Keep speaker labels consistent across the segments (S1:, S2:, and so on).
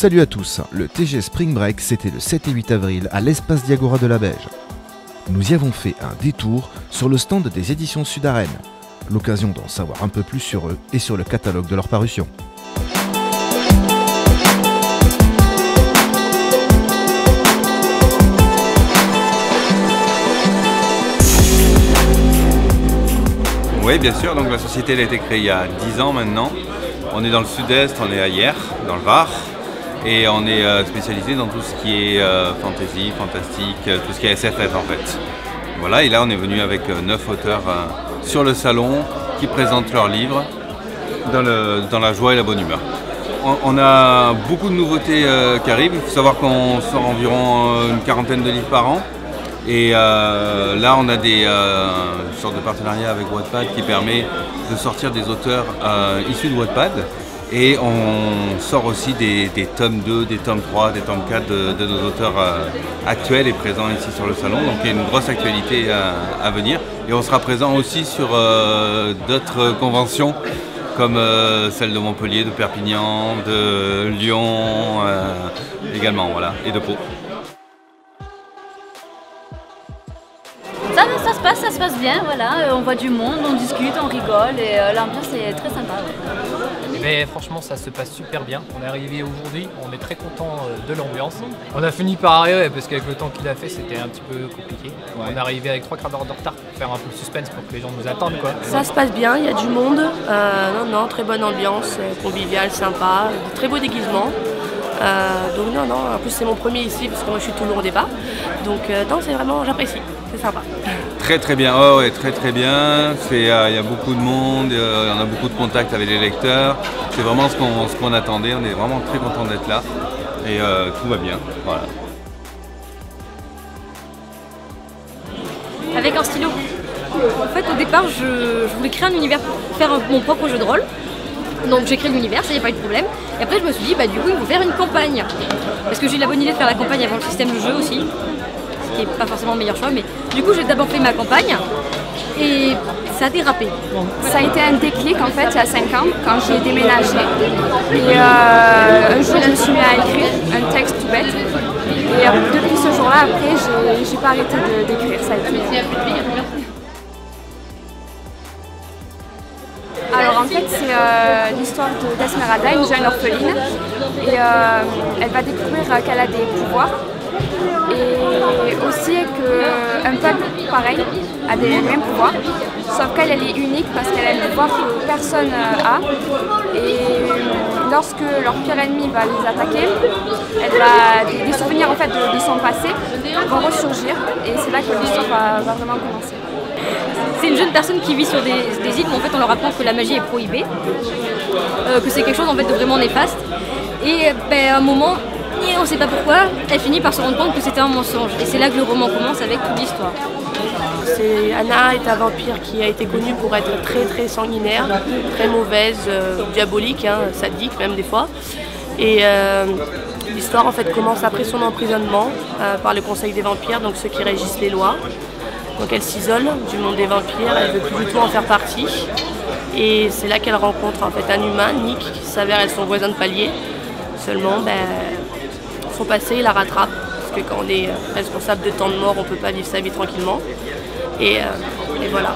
S1: Salut à tous, le TG Spring Break c'était le 7 et 8 avril à l'espace Diagora de la Beige. Nous y avons fait un détour sur le stand des éditions Sud-Arène, l'occasion d'en savoir un peu plus sur eux et sur le catalogue de leur parution.
S2: Oui, bien sûr, donc la société elle a été créée il y a 10 ans maintenant. On est dans le sud-est, on est à Hyères, dans le Var. Et on est spécialisé dans tout ce qui est fantasy, fantastique, tout ce qui est SFF en fait. Voilà, et là on est venu avec 9 auteurs sur le salon qui présentent leurs livres dans la joie et la bonne humeur. On a beaucoup de nouveautés qui arrivent. Il faut savoir qu'on sort environ une quarantaine de livres par an. Et là on a des sortes de partenariat avec Wattpad qui permet de sortir des auteurs issus de Wattpad. Et on sort aussi des tomes 2, des tomes 3, des tomes 4 de nos auteurs actuels et présents ici sur le salon. Donc il y a une grosse actualité à venir. Et on sera présent aussi sur d'autres conventions comme celle de Montpellier, de Perpignan, de Lyon également, voilà, et de Pau.
S3: Ça se passe bien, voilà, on voit du monde, on discute, on rigole et l'ambiance est très sympa. Ouais.
S4: Mais franchement ça se passe super bien, on est arrivé aujourd'hui, on est très content de l'ambiance. On a fini par arriver parce qu'avec le temps qu'il a fait c'était un petit peu compliqué. Ouais. On est arrivé avec 3 quarts d'heure de retard pour faire un peu de suspense pour que les gens nous attendent quoi.
S5: Ça se passe bien, il y a du monde, très bonne ambiance, conviviale, sympa, de très beaux déguisements. Donc en plus c'est mon premier ici parce que moi je suis Toulon au départ. Donc c'est vraiment, j'apprécie, c'est sympa.
S2: Très bien, oh, ouais, très bien. Il y a beaucoup de monde, on a beaucoup de contacts avec les lecteurs. C'est vraiment ce qu'on attendait, on est vraiment très content d'être là. Et tout va bien, voilà.
S3: Avec un stylo. En fait au départ je voulais créer un univers pour faire mon propre jeu de rôle. Donc j'ai créé l'univers, ça n'y a pas eu de problème. Et après je me suis dit du coup il faut faire une campagne. Parce que j'ai eu la bonne idée de faire la campagne avant le système de jeu aussi. Ce qui n'est pas forcément le meilleur choix, mais du coup j'ai d'abord fait ma campagne et ça a dérapé.
S6: Ça a été un déclic en fait il y a 5 ans quand j'ai déménagé. Et un jour je me suis mis à écrire un texte tout bête. Et depuis ce jour-là, après j'ai pas arrêté d'écrire, ça a été... Alors en fait c'est l'histoire d'Esmeralda, une jeune orpheline, et elle va découvrir qu'elle a des pouvoirs et aussi qu'un peuple pareil a des mêmes pouvoirs, sauf qu'elle est unique parce qu'elle a des pouvoirs que personne n'a, et lorsque leur pire ennemi va les attaquer, des souvenirs en fait de son passé vont ressurgir et c'est là que l'histoire va vraiment commencer.
S3: C'est une jeune personne qui vit sur des îles où en fait on leur apprend que la magie est prohibée, que c'est quelque chose en fait de vraiment néfaste. Et à un moment, on ne sait pas pourquoi, elle finit par se rendre compte que c'était un mensonge. Et c'est là que le roman commence avec toute l'histoire.
S5: Anna est un vampire qui a été connu pour être très sanguinaire, très mauvaise, diabolique, sadique même des fois. Et l'histoire en fait commence après son emprisonnement par le Conseil des vampires, donc ceux qui régissent les lois. Donc elle s'isole du monde des vampires, elle ne veut plus du tout en faire partie. Et c'est là qu'elle rencontre en fait un humain, Nick, qui s'avère être son voisin de palier. Seulement, son passé, il la rattrape. Parce que quand on est responsable de temps de mort, on ne peut pas vivre sa vie tranquillement. Et voilà.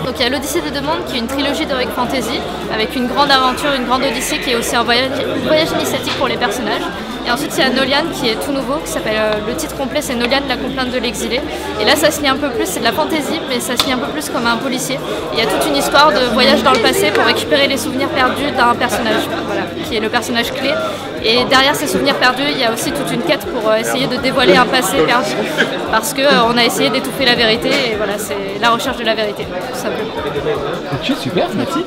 S3: Donc il y a l'Odyssée des deux mondes qui est une trilogie d'heroic fantasy avec une grande aventure, une grande odyssée qui est aussi un voyage initiatique pour les personnages. Et ensuite il y a Nolian qui est tout nouveau, qui s'appelle, le titre complet c'est Nolian, la complainte de l'exilé. Et là ça se lit un peu plus, c'est de la fantasy mais ça se lit un peu plus comme un policier. Et il y a toute une histoire de voyage dans le passé pour récupérer les souvenirs perdus d'un personnage, voilà, qui est le personnage clé. Et derrière ces souvenirs perdus, il y a aussi toute une quête pour essayer de dévoiler un passé perdu. Parce qu'on a essayé d'étouffer la vérité et voilà, c'est la recherche de la vérité, tout simplement.
S7: Ok, super, merci.